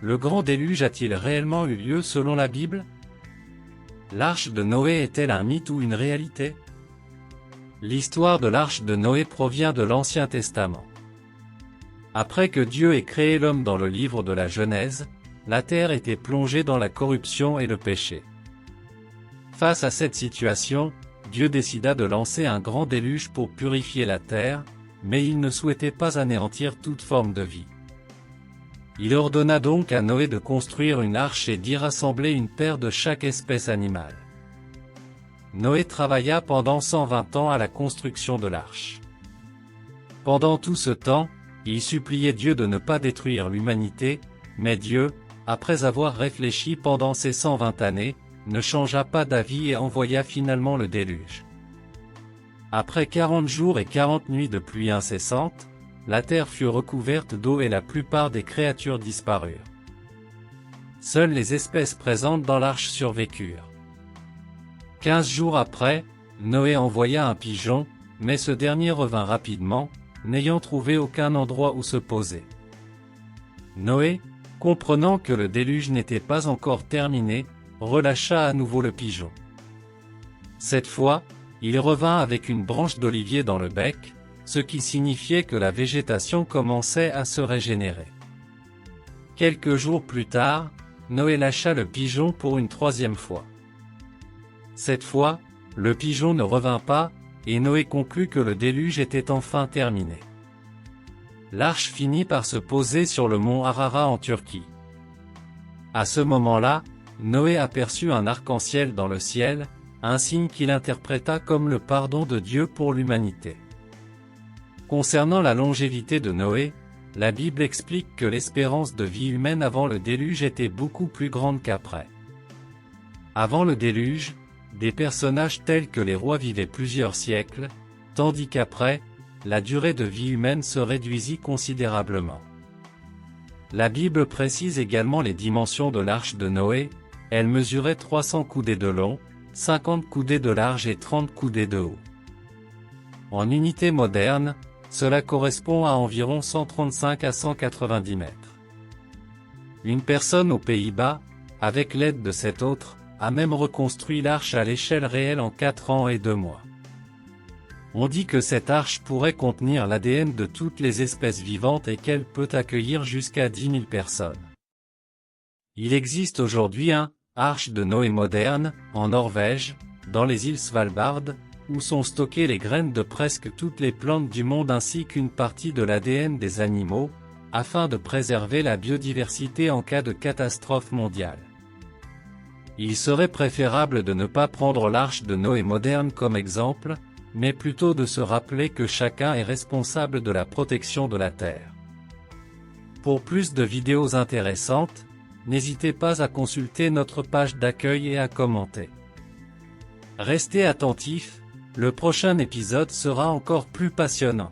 le grand déluge a-t-il réellement eu lieu selon la Bible? L'arche de Noé est-elle un mythe ou une réalité? L'histoire de l'arche de Noé provient de l'Ancien Testament. Après que Dieu ait créé l'homme dans le livre de la Genèse, la terre était plongée dans la corruption et le péché. Face à cette situation, Dieu décida de lancer un grand déluge pour purifier la terre, mais il ne souhaitait pas anéantir toute forme de vie. Il ordonna donc à Noé de construire une arche et d'y rassembler une paire de chaque espèce animale. Noé travailla pendant 120 ans à la construction de l'arche. Pendant tout ce temps, il suppliait Dieu de ne pas détruire l'humanité, mais Dieu, après avoir réfléchi pendant ces 120 années, ne changea pas d'avis et envoya finalement le déluge. Après 40 jours et 40 nuits de pluie incessante, la terre fut recouverte d'eau et la plupart des créatures disparurent. Seules les espèces présentes dans l'arche survécurent. 15 jours après, Noé envoya un pigeon, mais ce dernier revint rapidement, n'ayant trouvé aucun endroit où se poser. Noé, comprenant que le déluge n'était pas encore terminé, relâcha à nouveau le pigeon. Cette fois, il revint avec une branche d'olivier dans le bec, ce qui signifiait que la végétation commençait à se régénérer. Quelques jours plus tard, Noé lâcha le pigeon pour une troisième fois. Cette fois, le pigeon ne revint pas, et Noé conclut que le déluge était enfin terminé. L'arche finit par se poser sur le mont Ararat en Turquie. À ce moment-là, Noé aperçut un arc-en-ciel dans le ciel, un signe qu'il interpréta comme le pardon de Dieu pour l'humanité. Concernant la longévité de Noé, la Bible explique que l'espérance de vie humaine avant le déluge était beaucoup plus grande qu'après. Avant le déluge, des personnages tels que les rois vivaient plusieurs siècles, tandis qu'après, la durée de vie humaine se réduisit considérablement. La Bible précise également les dimensions de l'arche de Noé, elle mesurait 300 coudées de long, 50 coudées de large et 30 coudées de haut. En unité moderne, cela correspond à environ 135 à 190 mètres. Une personne aux Pays-Bas, avec l'aide de cette autre, a même reconstruit l'arche à l'échelle réelle en 4 ans et 2 mois. On dit que cette arche pourrait contenir l'ADN de toutes les espèces vivantes et qu'elle peut accueillir jusqu'à 10 000 personnes. Il existe aujourd'hui un arche de Noé moderne, en Norvège, dans les îles Svalbard, où sont stockées les graines de presque toutes les plantes du monde ainsi qu'une partie de l'ADN des animaux, afin de préserver la biodiversité en cas de catastrophe mondiale. Il serait préférable de ne pas prendre l'arche de Noé moderne comme exemple, mais plutôt de se rappeler que chacun est responsable de la protection de la Terre. Pour plus de vidéos intéressantes, n'hésitez pas à consulter notre page d'accueil et à commenter. Restez attentifs, le prochain épisode sera encore plus passionnant.